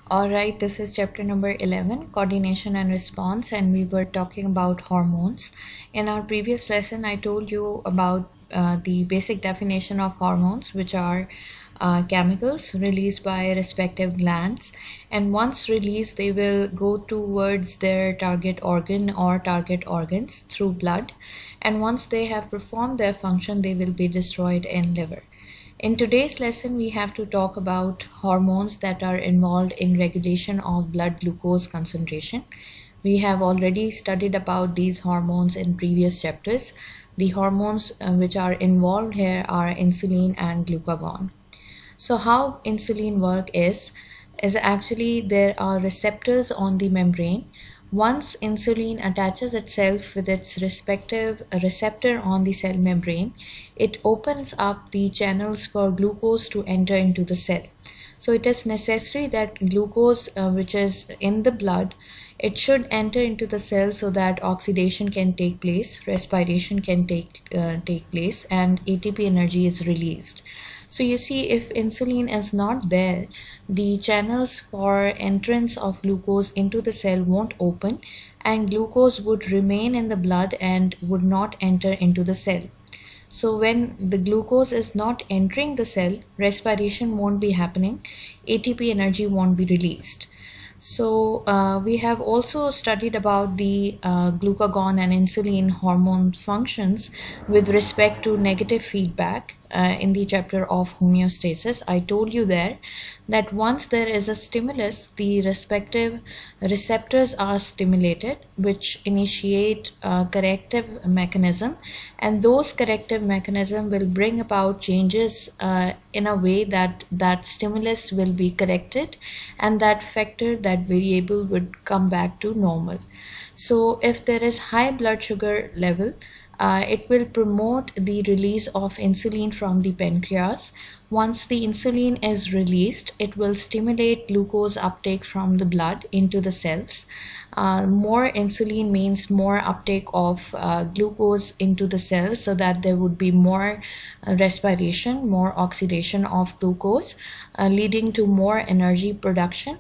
Alright, this is chapter number 11, coordination and response, and we were talking about hormones. In our previous lesson, I told you about the basic definition of hormones, which are chemicals released by respective glands, and once released, they will go towards their target organ or target organs through blood, and once they have performed their function, they will be destroyed in liver. In today's lesson, we have to talk about hormones that are involved in regulation of blood glucose concentration. We have already studied about these hormones in previous chapters. The hormones which are involved here are insulin and glucagon. So how insulin work is actually there are receptors on the membrane. Once insulin attaches itself with its respective receptor on the cell membrane, it opens up the channels for glucose to enter into the cell. So it is necessary that glucose which is in the blood, it should enter into the cell so that oxidation can take place, respiration can take place, and ATP energy is released. So you see, if insulin is not there, the channels for entrance of glucose into the cell won't open, and glucose would remain in the blood and would not enter into the cell. So when the glucose is not entering the cell, respiration won't be happening, ATP energy won't be released. So we have also studied about the glucagon and insulin hormone functions with respect to negative feedback in the chapter of homeostasis. I told you there that once there is a stimulus, the respective receptors are stimulated, which initiate a corrective mechanism, and those corrective mechanism will bring about changes in a way that that stimulus will be corrected, and that factor, that variable, would come back to normal. So if there is high blood sugar level, it will promote the release of insulin from the pancreas. Once the insulin is released, it will stimulate glucose uptake from the blood into the cells. More insulin means more uptake of glucose into the cells, so that there would be more respiration, more oxidation of glucose, leading to more energy production.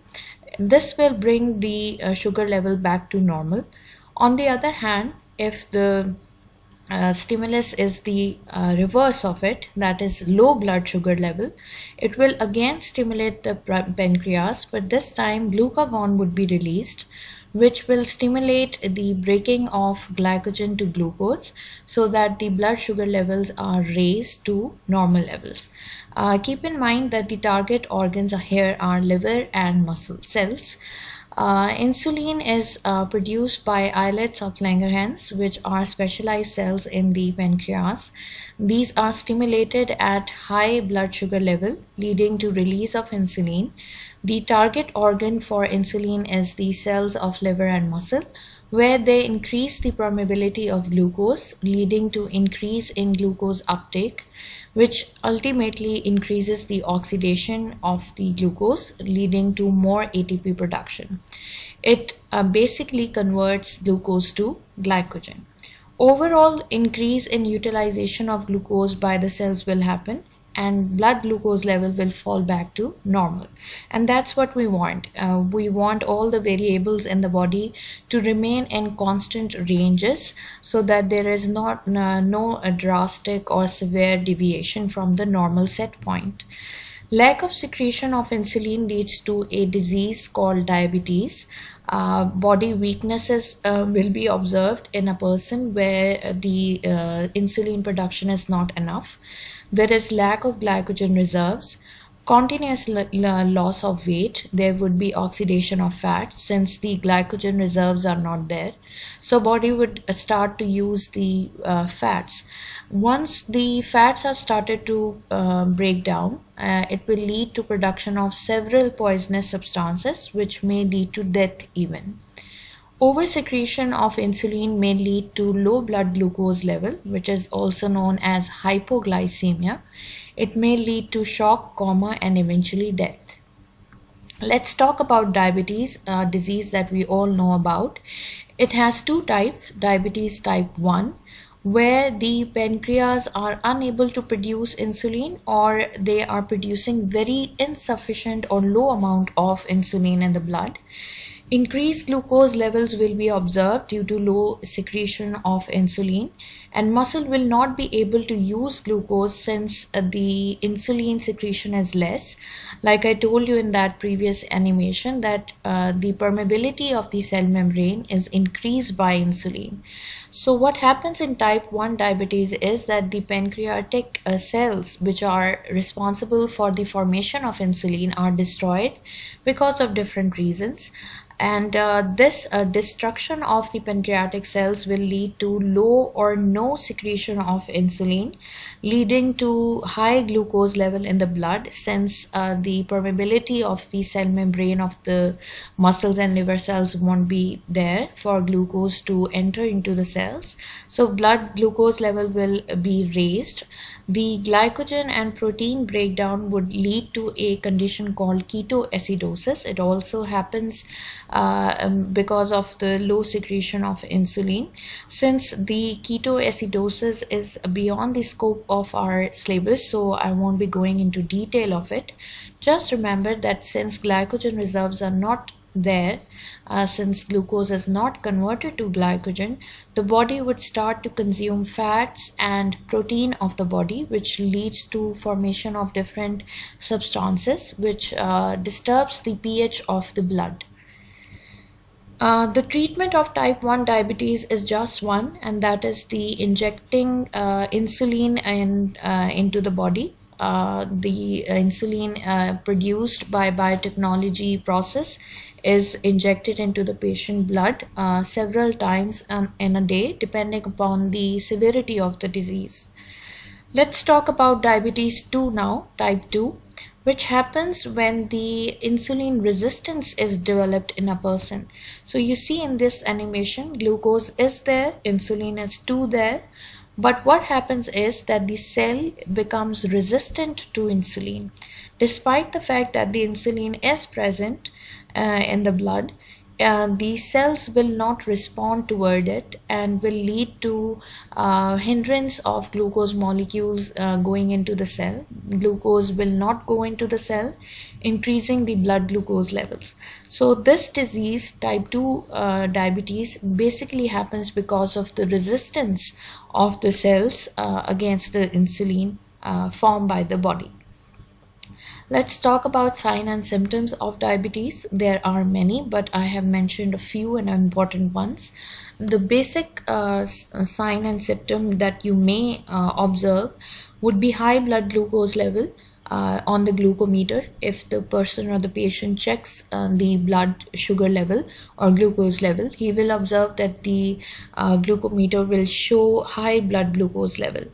This will bring the sugar level back to normal. On the other hand, if the stimulus is the reverse of it, that is low blood sugar level, it will again stimulate the pancreas, but this time glucagon would be released, which will stimulate the breaking of glycogen to glucose, so that the blood sugar levels are raised to normal levels. Keep in mind that the target organs here are liver and muscle cells. Insulin is produced by islets of Langerhans, which are specialized cells in the pancreas. These are stimulated at high blood sugar level, leading to release of insulin. The target organ for insulin is the cells of liver and muscle, where they increase the permeability of glucose, leading to increase in glucose uptake, which ultimately increases the oxidation of the glucose, leading to more ATP production. It basically converts glucose to glycogen. Overall increase in utilization of glucose by the cells will happen, and blood glucose level will fall back to normal. And that's what we want. We want all the variables in the body to remain in constant ranges, so that there is no drastic or severe deviation from the normal set point. Lack of secretion of insulin leads to a disease called diabetes. Body weaknesses will be observed in a person where the insulin production is not enough. There is lack of glycogen reserves, continuous loss of weight. There would be oxidation of fat since the glycogen reserves are not there. So body would start to use the fats. Once the fats are started to break down, it will lead to production of several poisonous substances, which may lead to death even. Oversecretion of insulin may lead to low blood glucose level, which is also known as hypoglycemia. It may lead to shock, coma, and eventually death. Let's talk about diabetes, a disease that we all know about. It has two types, diabetes type 1, where the pancreas are unable to produce insulin, or they are producing very insufficient or low amount of insulin in the blood. Increased glucose levels will be observed due to low secretion of insulin, and muscle will not be able to use glucose since the insulin secretion is less. Like I told you in that previous animation, that the permeability of the cell membrane is increased by insulin. So what happens in type 1 diabetes is that the pancreatic cells, which are responsible for the formation of insulin, are destroyed because of different reasons. And this destruction of the pancreatic cells will lead to low or no secretion of insulin, leading to high glucose level in the blood, since the permeability of the cell membrane of the muscles and liver cells won't be there for glucose to enter into the cells. So blood glucose level will be raised. The glycogen and protein breakdown would lead to a condition called ketoacidosis. It also happens because of the low secretion of insulin. Since the ketoacidosis is beyond the scope of our syllabus, so I won't be going into detail of it. Just remember that since glycogen reserves are not there, since glucose is not converted to glycogen, the body would start to consume fats and protein of the body, which leads to formation of different substances which disturbs the pH of the blood. The treatment of type 1 diabetes is just one, and that is the injecting insulin into the body. The insulin produced by biotechnology process is injected into the patient blood several times in a day, depending upon the severity of the disease. Let's talk about diabetes 2 now, type 2, which happens when the insulin resistance is developed in a person. So you see in this animation, glucose is there, insulin is too there, but what happens is that the cell becomes resistant to insulin. Despite the fact that the insulin is present in the blood, these cells will not respond toward it and will lead to hindrance of glucose molecules going into the cell. Glucose will not go into the cell, increasing the blood glucose levels. So this disease, type 2 diabetes, basically happens because of the resistance of the cells against the insulin formed by the body. Let's talk about signs and symptoms of diabetes. There are many, but I have mentioned a few and important ones. The basic sign and symptom that you may observe would be high blood glucose level on the glucometer. If the person or the patient checks the blood sugar level or glucose level, he will observe that the glucometer will show high blood glucose level.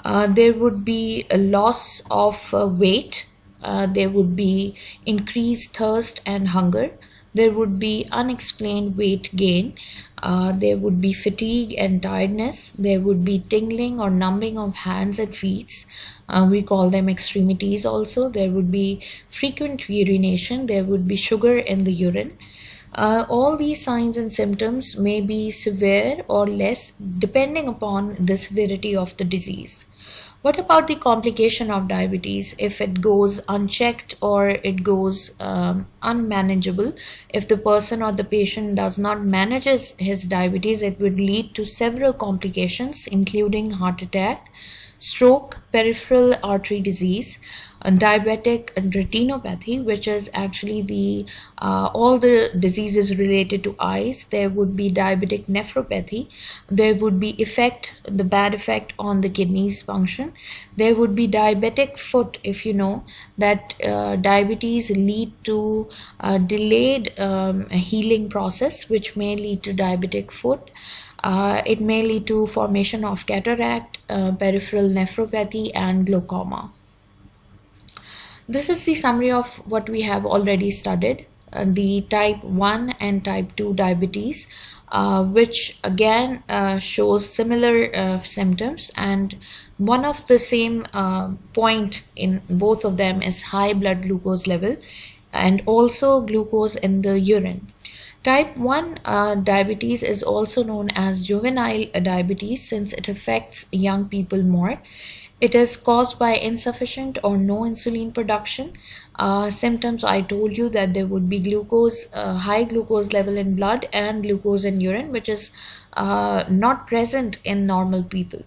There would be a loss of weight. There would be increased thirst and hunger. There would be unexplained weight gain. There would be fatigue and tiredness. There would be tingling or numbing of hands and feet. We call them extremities also. There would be frequent urination. There would be sugar in the urine. All these signs and symptoms may be severe or less depending upon the severity of the disease. What about the complication of diabetes? If it goes unchecked or it goes unmanageable, if the person or the patient does not manage his diabetes, it would lead to several complications, including heart attack, stroke, peripheral artery disease, diabetic retinopathy, which is actually the all the diseases related to eyes. There would be diabetic nephropathy. There would be the bad effect on the kidneys function. There would be diabetic foot, if you know that diabetes lead to delayed healing process, which may lead to diabetic foot. It may lead to formation of cataract, peripheral nephropathy, and glaucoma. This is the summary of what we have already studied, the type 1 and type 2 diabetes, which again shows similar symptoms, and one of the same point in both of them is high blood glucose level and also glucose in the urine. Type 1 diabetes is also known as juvenile diabetes since it affects young people more. It is caused by insufficient or no insulin production. Symptoms, I told you that there would be high glucose level in blood and glucose in urine, which is not present in normal people.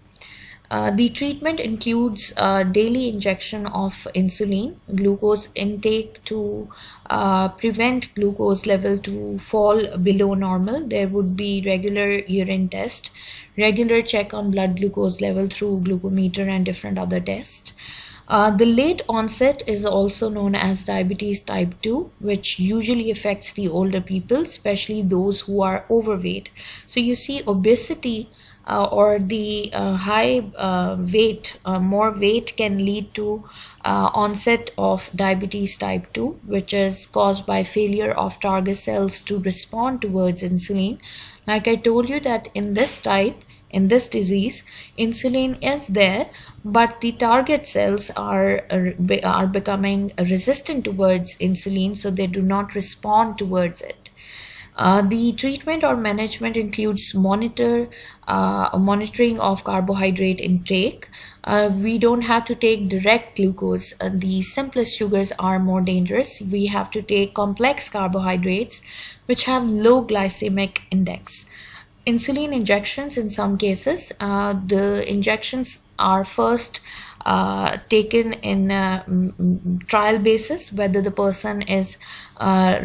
The treatment includes daily injection of insulin, glucose intake to prevent glucose level to fall below normal. There would be regular urine test, regular check on blood glucose level through glucometer and different other tests. The late onset is also known as diabetes type 2, which usually affects the older people, especially those who are overweight. So you see obesity or the high weight, more weight can lead to onset of diabetes type 2, which is caused by failure of target cells to respond towards insulin. Like I told you that in this disease, insulin is there, but the target cells are becoming resistant towards insulin, so they do not respond towards it. The treatment or management includes monitoring of carbohydrate intake. We don't have to take direct glucose. The simplest sugars are more dangerous. We have to take complex carbohydrates which have low glycemic index. Insulin injections, in some cases, the injections are first taken in trial basis, whether the person is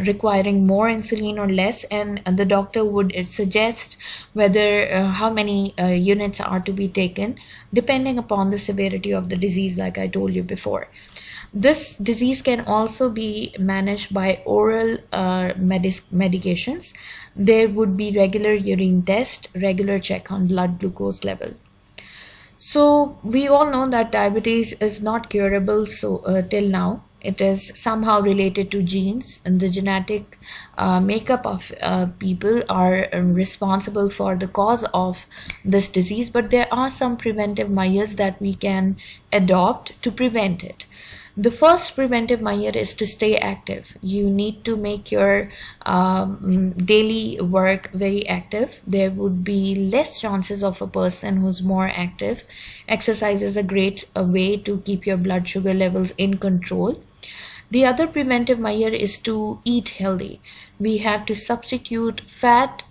requiring more insulin or less, and the doctor would suggest whether how many units are to be taken depending upon the severity of the disease, like I told you before. This disease can also be managed by oral medications. There would be regular urine test, regular check on blood glucose level. So we all know that diabetes is not curable till now. It is somehow related to genes, and the genetic makeup of people are responsible for the cause of this disease, but there are some preventive measures that we can adopt to prevent it. The first preventive measure is to stay active. You need to make your daily work very active. There would be less chances of a person who's more active. Exercise is a great way to keep your blood sugar levels in control. The other preventive measure is to eat healthy. We have to substitute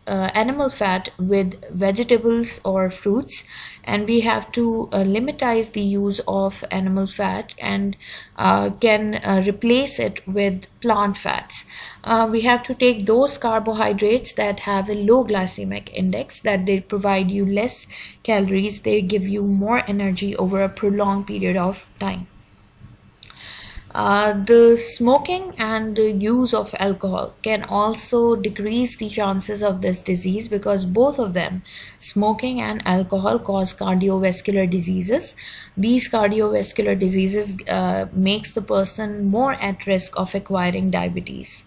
animal fat with vegetables or fruits, and we have to limitize the use of animal fat and can replace it with plant fats. We have to take those carbohydrates that have a low glycemic index, that they provide you less calories, they give you more energy over a prolonged period of time. The smoking and the use of alcohol can also decrease the chances of this disease, because both of them, smoking and alcohol, cause cardiovascular diseases. These cardiovascular diseases makes the person more at risk of acquiring diabetes.